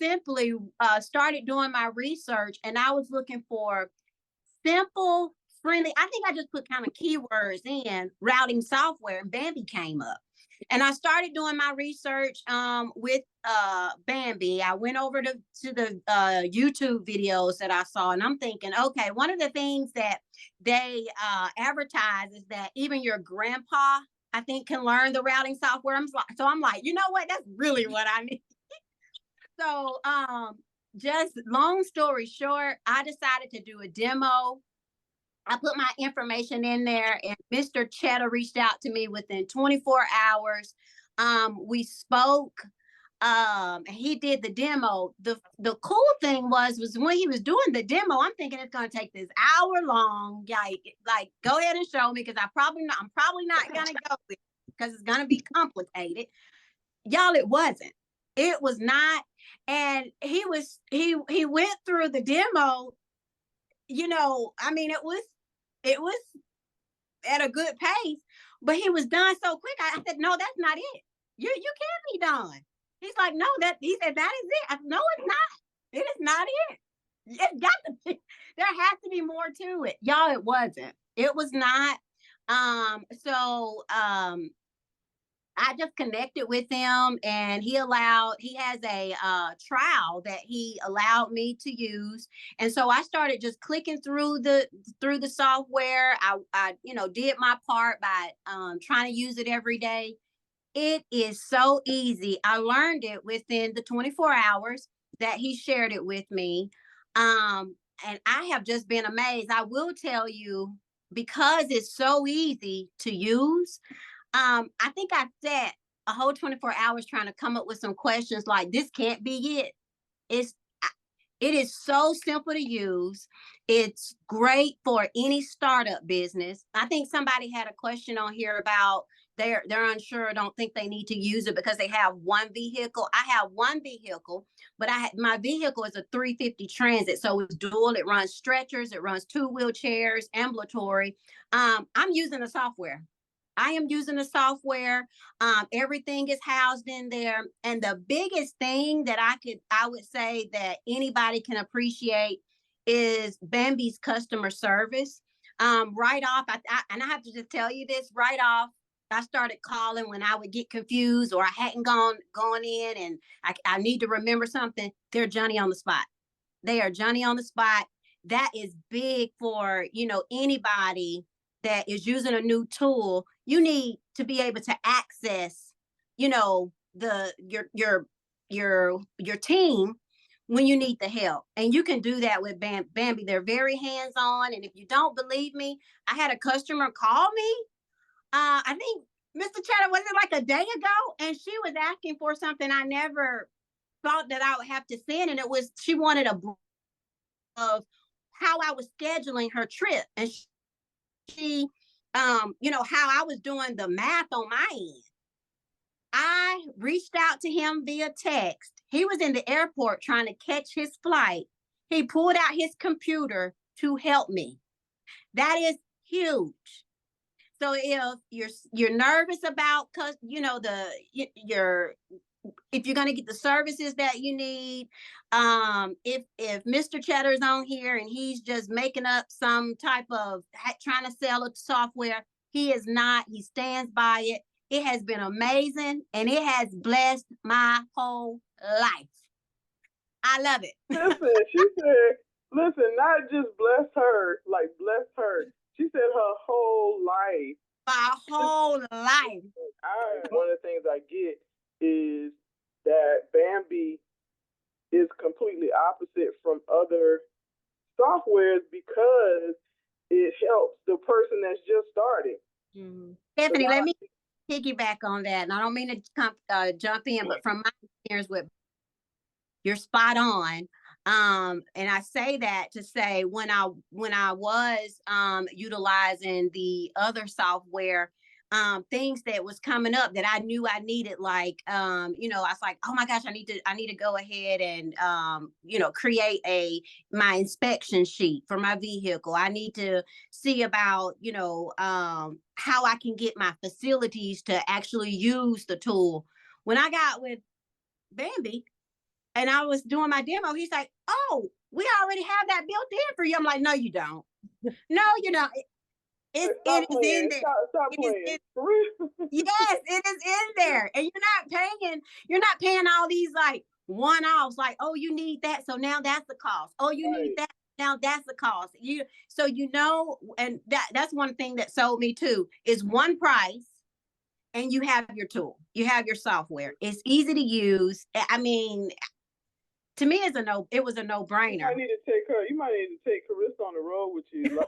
simply started doing my research, and I was looking for simple, friendly. I think I just put kind of keywords in routing software, and Bambi came up. And I started doing my research with Bambi. I went over to the YouTube videos that I saw, and I'm thinking, okay, one of the things that they advertise is that even your grandpa, I think, can learn the routing software. So I'm like, you know what? That's really what I need. So just long story short, I decided to do a demo. I put my information in there, and Mr. Cheddar reached out to me within 24 hours. We spoke. He did the demo. The cool thing was when he was doing the demo, I'm thinking it's gonna take this hour long. Like go ahead and show me, because I'm probably not gonna go with it because it's gonna be complicated. Y'all, it wasn't. It was not. And he went through the demo. I mean, it was at a good pace, but he was done so quick. I said, no, that's not it. You can't be done. He's like, no, he said, that is it. I said, no, it's not. It is not it. It's got to be. There has to be more to it. Y'all, it wasn't. It was not. So I just connected with him, and he has a trial that he allowed me to use. And so I started just clicking through the software. I did my part by trying to use it every day. It is so easy. I learned it within the 24 hours that he shared it with me. And I have just been amazed. I will tell you, because it's so easy to use, I think I sat a whole 24 hours trying to come up with some questions like, this can't be it. It is so simple to use. It's great for any startup business. I think somebody had a question on here about they're unsure, don't think they need to use it because they have one vehicle. I have one vehicle, but my vehicle is a 350 Transit, so it's dual. It runs stretchers, it runs 2 wheelchairs, ambulatory. I'm using the software. I am using the software. Everything is housed in there. And the biggest thing that I would say that anybody can appreciate is Bambi's customer service. Right off, and I have to just tell you this, right off, I started calling when I would get confused or I hadn't gone in, and I need to remember something. They're Johnny on the spot. They are Johnny on the spot. That is big for, anybody that is using a new tool. You need to be able to access, your team when you need the help. And you can do that with Bambi. They're very hands-on. And if you don't believe me, I had a customer call me. I think, Mr. Cheddar, was it like a day ago? And she was asking for something I never thought that I would have to send. And she wanted of how I was scheduling her trip. And she how I was doing the math on my end. I reached out to him via text. He was in the airport trying to catch his flight. He pulled out his computer to help me. That is huge. So if you're nervous about, if you're going to get the services that you need, if Mr. Cheddar is on here and he's just making up some type of trying to sell a software, he is not. He stands by it. It has been amazing, and it has blessed my whole life. I love it. Listen, she said, not just bless her, like bless her. She said her whole life. My whole life. One of the things I get is that Bambi is completely opposite from other softwares because it helps the person that's just starting. Mm-hmm. Stephanie, let me piggyback on that. And I don't mean to jump in, but from my experience with, you're spot on. And I say that to say when I was utilizing the other software, things that was coming up that I knew I needed, like I was like, oh my gosh, I need to go ahead and create my inspection sheet for my vehicle. I need to see about how I can get my facilities to actually use the tool. When I got with Bambi, And I was doing my demo. He's like, "Oh, we already have that built in for you." I'm like, "No, you don't. No, you don't. It is in there. Stop It is playing. in, For real. yes, it is in there. And you're not paying all these like one-offs, like, oh, you need that. So now that's the cost. Oh, you need Right. that. Now that's the cost. So and that's one thing that sold me too, is one price and you have your tool, you have your software. It's easy to use. I mean, to me, it was a You no-brainer. might need to take Karrissa on the road with you. Like,